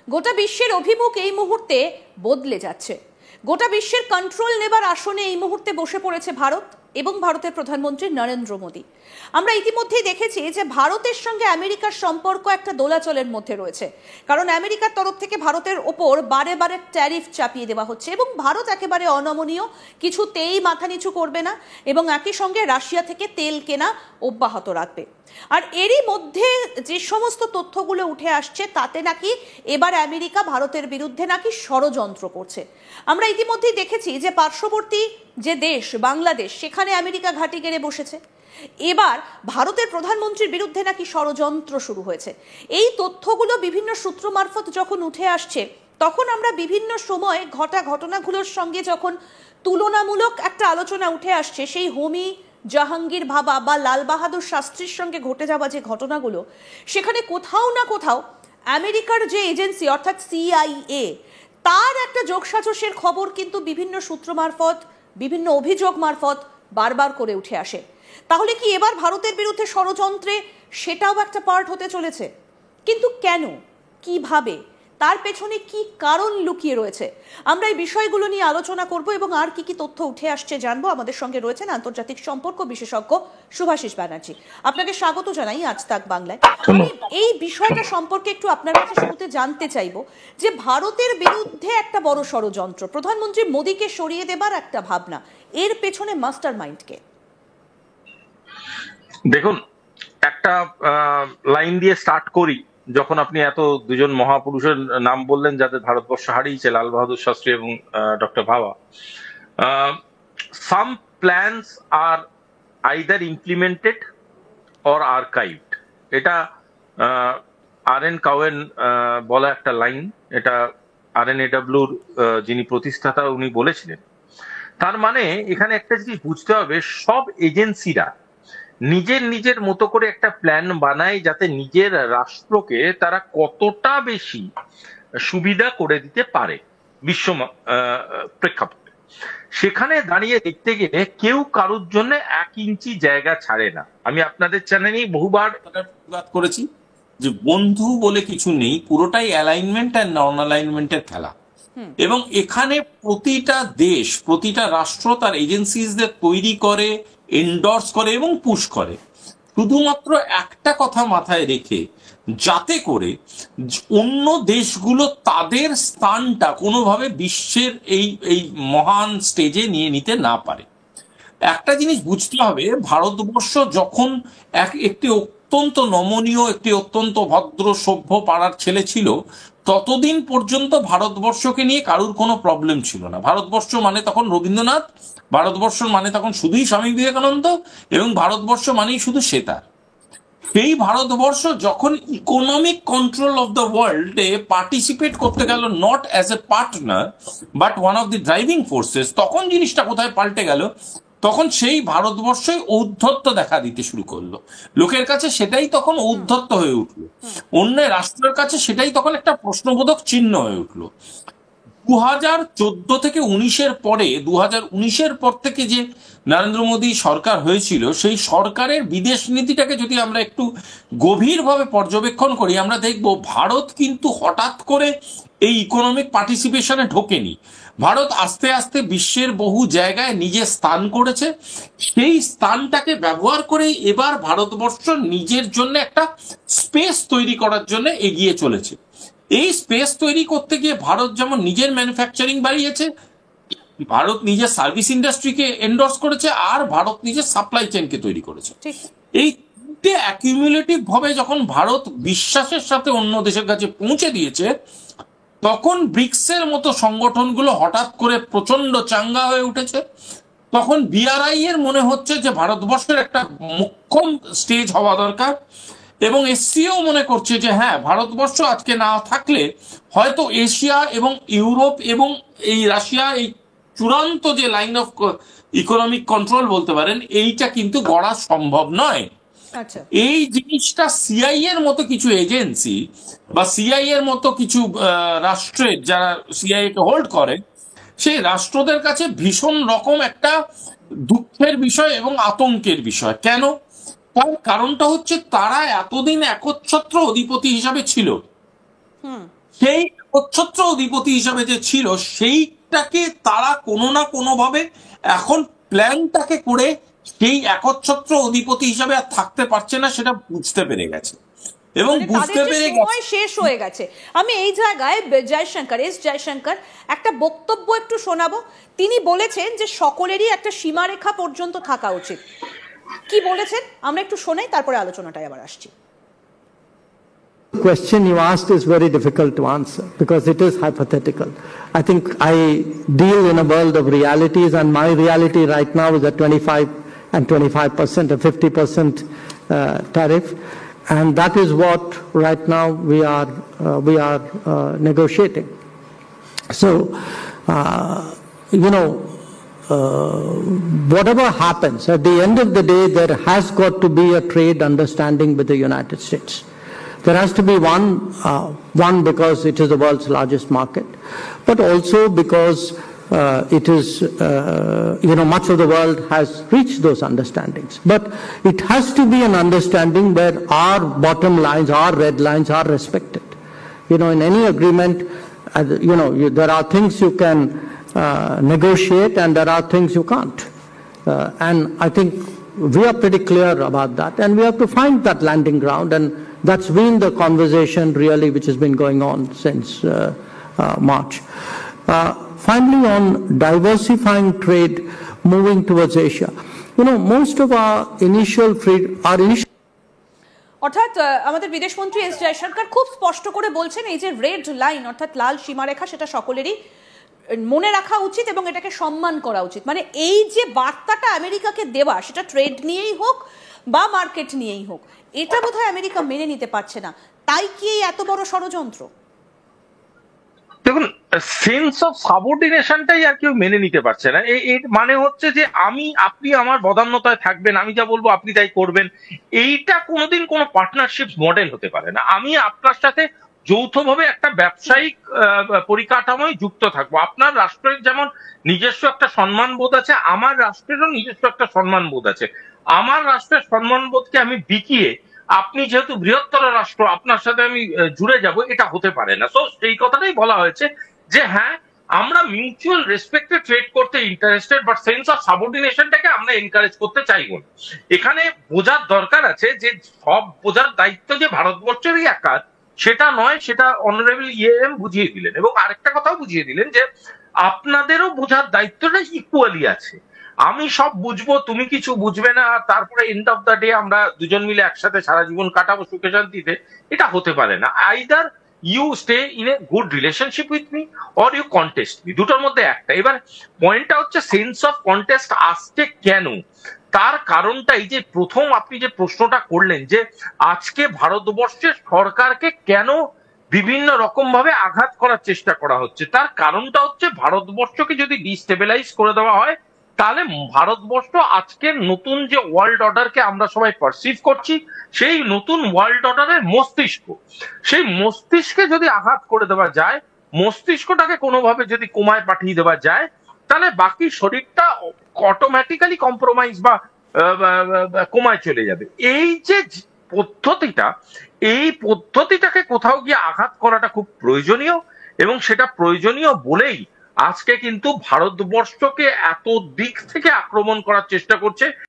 গোটা বিশ্বের অভিমুখ এই মুহূর্তে বদলে যাচ্ছে। গোটা বিশ্বের কন্ট্রোল নেবার আসনে এই মুহূর্তে বসে পড়েছে ভারত এবং ভারতের প্রধানমন্ত্রী নরেন্দ্র মোদী। আমরা ইতিমধ্যেই দেখেছি যে ভারতের সঙ্গে আমেরিকার সম্পর্ক একটা দোলাচলের মধ্যে রয়েছে, কারণ আমেরিকার তরফ থেকে ভারতের ওপর বারে বারে ট্যারিফ চাপিয়ে দেওয়া হচ্ছে এবং ভারত একেবারে অনমনীয়, কিছুতেই মাথা নিচু করবে না এবং একই সঙ্গে রাশিয়া থেকে তেল কেনা অব্যাহত রাখবে। আর এরই মধ্যে যে সমস্ত তথ্যগুলো উঠে আসছে তাতে নাকি এবার আমেরিকা ভারতের বিরুদ্ধে নাকি ষড়যন্ত্র করছে। আমরা ইতিমধ্যেই দেখেছি যে পার্শ্ববর্তী যে দেশ বাংলাদেশ, সেখানে আমেরিকা ঘাঁটি গেড়ে বসেছে। এবার ভারতের প্রধানমন্ত্রীর বিরুদ্ধে নাকি ষড়যন্ত্র শুরু হয়েছে। এই তথ্যগুলো বিভিন্ন সূত্র মারফত যখন উঠে আসছে, তখন আমরা বিভিন্ন সময় ঘটনাগুলোর সঙ্গে যখন তুলনামূলক একটা আলোচনা উঠে আসছে, সেই হোমি জাহাঙ্গীর ভাবা বা লাল বাহাদুর শাস্ত্রীর সঙ্গে ঘটে যাওয়া যে ঘটনাগুলো, সেখানে কোথাও না কোথাও আমেরিকার যে এজেন্সি অর্থাৎ CIA, তার একটা যোগসাজশের খবর কিন্তু বিভিন্ন সূত্র মারফত, বিভিন্ন অভিযোগ মারফত বারবার করে উঠে আসে। তাহলে কি এবার ভারতের বিরুদ্ধে ষড়যন্ত্রে সেটাও একটা পার্ট হতে চলেছে? কিন্তু কেন, কিভাবে, তার পেছনে কি কারণ লুকিয়ে রয়েছে, আমরা এই বিষয়গুলো নিয়ে আলোচনা করব এবং আর কি কি তথ্য উঠে আসছে জানবো। আমাদের সঙ্গে রয়েছেন আন্তর্জাতিক সম্পর্ক বিশেষজ্ঞ শুভাশিস ব্যানার্জি। আপনাকে স্বাগত জানাই আজ তাক বাংলায়। এই বিষয়টা সম্পর্কে একটু আপনার কাছে শুরুতে জানতে চাইবো যে ভারতের বিরুদ্ধে একটা বড় ষড়যন্ত্র, প্রধানমন্ত্রী মোদীকে সরিয়ে দেবার একটা ভাবনা, এর পেছনে মাস্টার মাইন্ড কে? দেখুন, একটা লাইন দিয়ে স্টার্ট করি। যখন আপনি এত দুজন মহাপুরুষের নাম বললেন যাদের ভারতবর্ষ হারিয়েছে, লাল বাহাদুর শাস্ত্রী এবং doctor Bhabha, some plans are either implemented or archived, এটা RN কাওয়েন বলা একটা লাইন। এটা RNAWর যিনি প্রতিষ্ঠাতা উনি বলেছিলেন। তার মানে এখানে একটা জিনিস বুঝতে হবে, সব এজেন্সিরা নিজের মতো করে একটা প্ল্যান বানায় যাতে নিজের রাষ্ট্রকে তারা কতটা বেশি সুবিধা করে দিতে পারে বিশ্ব প্রেক্ষাপটে। সেখানে দাঁড়িয়ে দেখতে গেলে কেউ কারোর জন্য 1 ইঞ্চি জায়গা ছাড়ে না। আমি আপনাদের চ্যানেলেই বহুবার করেছি যে বন্ধু বলে কিছু নেই, পুরোটাই অ্যালাইনমেন্ট আর নন অ্যালাইনমেন্টের খেলা। এবং এখানে প্রতিটা দেশ, প্রতিটা রাষ্ট্র তার এজেন্সিসদের তৈরি করে, এন্ডোর্স করে এবং পুশ করে শুধুমাত্র একটা কথা মাথায় রেখে, যাতে করে অন্য দেশগুলো তাদের স্থানটা কোনোভাবে বিশ্বের এই মহান স্টেজে নিয়ে নিতে না পারে। একটা জিনিস বুঝতে হবে, ভারতবর্ষ যখন একটি অত্যন্ত নমনীয়, একটি অত্যন্ত ভদ্র সভ্য পাড়ার ছেলে ছিল, ততদিন পর্যন্ত ভারতবর্ষকে নিয়ে কারুর কোনো প্রবলেম ছিল না। ভারতবর্ষ মানে তখন রবীন্দ্রনাথ, ভারতবর্ষ মানে তখন শুধুই স্বামী বিবেকানন্দ, এবং ভারতবর্ষ মানেই শুধু সেতার। সেই ভারতবর্ষ যখন ইকোনমিক কন্ট্রোল অফ দ্য ওয়ার্ল্ডে পার্টিসিপেট করতে গেল, not as a partner but one of the driving forces, তখন জিনিসটা কোথায় পাল্টে গেল? তখন সেই ভারতবর্ষই ঔদ্ধত্য দেখা দিতে শুরু করলো। লোকের কাছে সেটাই তখন ঔদ্ধত্য হয়ে উঠলো, অন্য রাষ্ট্রের কাছে সেটাই তখন একটা প্রশ্নবোধক চিহ্ন হয়ে উঠলো। 2014 থেকে 19-এর পরে, 2019-এর পর থেকে যে নরেন্দ্র মোদী সরকার হয়েছিল, সেই সরকারের বিদেশ নীতিটাকে যদি আমরা একটু গভীরভাবে পর্যবেক্ষণ করি, আমরা দেখব ভারত কিন্তু হঠাৎ করে এই ইকোনমিক পার্টিসিপেশনে ঢোকেনি। ভারত আস্তে আস্তে বিশ্বের বহু জায়গায় নিজের স্থান করেছে। সেই স্থানটাকে ব্যবহার করে এবার ভারতবর্ষ নিজের জন্য একটা স্পেস তৈরি করার জন্য এগিয়ে চলেছে। এই স্পেস তৈরি করতে গিয়ে ভারত যেমন নিজের ম্যানুফ্যাকচারিং বাড়িয়েছে, ভারত নিজের সার্ভিস ইন্ডাস্ট্রিকে এন্ডোর্স করেছে, আর ভারত নিজের সাপ্লাই চেইনকে তৈরি করেছে। এই তিনটে অ্যাকিউমুলেটিভ ভাবে যখন ভারত বিশ্বাসের সাথে অন্য দেশের কাছে পৌঁছে দিয়েছে, তখন ব্রিক্সের মতো সংগঠনগুলো হঠাৎ করে প্রচন্ড চাঙ্গা হয়ে উঠেছে। তখন BRI এর মনে হচ্ছে যে ভারতবর্ষের একটা মুখ্যম স্টেজ হওয়া দরকার, এবং SCO মনে করছে যে হ্যাঁ, ভারতবর্ষ আজকে না থাকলে হয়তো এশিয়া এবং ইউরোপ এবং এই রাশিয়া, এই চূড়ান্ত যে লাইন অফ ইকোনমিক কন্ট্রোল বলতে পারেন, এইটা কিন্তু গড়া সম্ভব নয়। এই জিনিসটা CIA এর মতো কিছু এজেন্সি বা CIA এর মতো কিছু রাষ্ট্রের যারা CIA কে হোল্ড করে, সেই রাষ্ট্রদের কাছে ভীষণ রকম একটা দুঃখের বিষয় এবং আতঙ্কের বিষয়। কেন? তার কারণটা হচ্ছে তারা এতদিন একচ্ছত্র অধিপতি হিসাবে ছিল। সেই একচ্ছত্র অধিপতি হিসাবে যে ছিল সেইটাকে তারা কোনো না কোনো ভাবে এখন প্ল্যানটাকে করে সেই একচ্ছত্র অধিপতি হিসাবে আর থাকতে পারছে না, সেটা বুঝতে পেরে গেছে এবং মানে বুঝতে তাদের যে পেরে সময় শেষ হয়ে গেছে। আমি এই জায়গায় জয়শঙ্কর একটা বক্তব্য একটু শোনাবো। তিনি বলেছেন যে সকলেরই একটা সীমারেখা পর্যন্ত থাকা উচিত। কি বলেছেন আমরা একটু শোনাই, তারপরে আলোচনাটায় আবার আসছি। Question you asked is very difficult to answer because it is hypothetical. I think I deal in a world of realities, and my reality right now is at 25 and 25%, a 50% tariff, and that is what right now we are negotiating. So, whatever happens, at the end of the day, there has got to be a trade understanding with the United States. There has to be one because it is the world's largest market, but also because it is, much of the world has reached those understandings. But it has to be an understanding where our bottom lines, our red lines are respected. In any agreement, there are things you can negotiate and there are things you can't. And I think we are pretty clear about that, and we have to find that landing ground, and that's been the conversation really which has been going on since March. Finally, on diversifying trade, moving towards Asia, most of our initial অর্থাৎ আমাদের বিদেশমন্ত্রী S Jaishankar খুব স্পষ্ট করে বলছেন এই যে red line অর্থাৎ লাল সীমারেখা, সেটা সকলেরই মনে রাখা উচিত এবং এটাকে সম্মান করা উচিত। মানে এই যে বার্তাটা আমেরিকাকে দেওয়া, সেটা ট্রেড নিয়েই হোক বা মার্কেট নিয়েই হোক, এটা বোধহয় আমেরিকা মেনে নিতে পারছে না। তাই কি এত বড় ষড়যন্ত্র? দেখুন, সেন্স অফ সাবঅর্ডিনেশনটাই আর কেউ মেনে নিতে পারছে না। এর মানে হচ্ছে যে আপনি আমার বদান্যতায় থাকবেন, আমি যা বলবো আপনি তাই করবেন। এইটা কোনোদিন কোনো পার্টনারশিপ মডেল হতে পারে না। আমি আপনার সাথে যৌথভাবে একটা ব্যবসায়িক পরিকাঠামোয় যুক্ত থাকবো। আপনার রাষ্ট্রের যেমন নিজস্ব একটা সম্মানবোধ আছে, আমার রাষ্ট্রেরও নিজস্ব একটা সম্মানবোধ আছে। আমার রাষ্ট্রের সম্মানবোধকে আমি বিকিয়ে আপনি যেহেতু বৃহত্তর রাষ্ট্র আপনার সাথে আমি জুড়ে যাব, এটা হতে পারে না। তো সেই কথাটাই বলা হয়েছে যে হ্যাঁ, আমরা মিউচুয়াল রেসপেক্টে ট্রেড করতে ইন্টারেস্টেড, বাট সেন্স অফ সাবঅর্ডিনেশনটাকে আমরা এনকারেজ করতে চাইবো না। এখানে বোঝার দরকার আছে যে সব বোঝার দায়িত্ব যে ভারতবর্ষেরই একার সেটা নয়, সেটা অনারেবল ইএএম বুঝিয়ে দিলেন। এবং আরেকটা কথাও বুঝিয়ে দিলেন যে আপনাদেরও বোঝার দায়িত্বটা ইকুয়ালি আছে। আমি সব বুঝবো, তুমি কিছু বুঝবে না, আর তারপরে এন্ড অফ দ্য ডে আমরা দুজন মিলে একসাথে সারা জীবন কাটাবো সুখে শান্তিতে, এটা হতে পারে না। Either you stay in a good relationship with me or you contest me, দুটোর মধ্যে একটা। এবার পয়েন্টটা হচ্ছে সেন্স অফ কন্টেস্ট আসছে কেন, তার কারণটা এই যে প্রথম আপনি যে প্রশ্নটা করলেন যে আজকে ভারতবর্ষের সরকারকে কেন বিভিন্ন রকম ভাবে আঘাত করার চেষ্টা করা হচ্ছে, তার কারণটা হচ্ছে ভারতবর্ষকে যদি ডিস্টেবিলাইজ করে দেওয়া হয়, তাহলে ভারতবর্ষ আজকের নতুন যে ওয়ার্ল্ড অর্ডারকে আমরা সবাই পারসিভ করছি, সেই নতুন ওয়ার্ল্ড অর্ডারের মস্তিষ্ক, সেই মস্তিষ্কে যদি আঘাত করে দেওয়া যায়, মস্তিষ্কটাকে কোনোভাবে যদি কোমায় পাঠিয়ে দেওয়া যায়, তাহলে বাকি শরীরটা অটোমেটিক্যালি কম্প্রোমাইজ বা কোমায় চলে যাবে। এই যে পদ্ধতিটা, এই পদ্ধতিটাকে কোথাও গিয়ে আঘাত করাটা খুব প্রয়োজনীয়, এবং সেটা প্রয়োজনীয় বলেই আজকে কিন্তু ভারতবর্ষকে এত দিক থেকে আক্রমণ করার চেষ্টা করছে।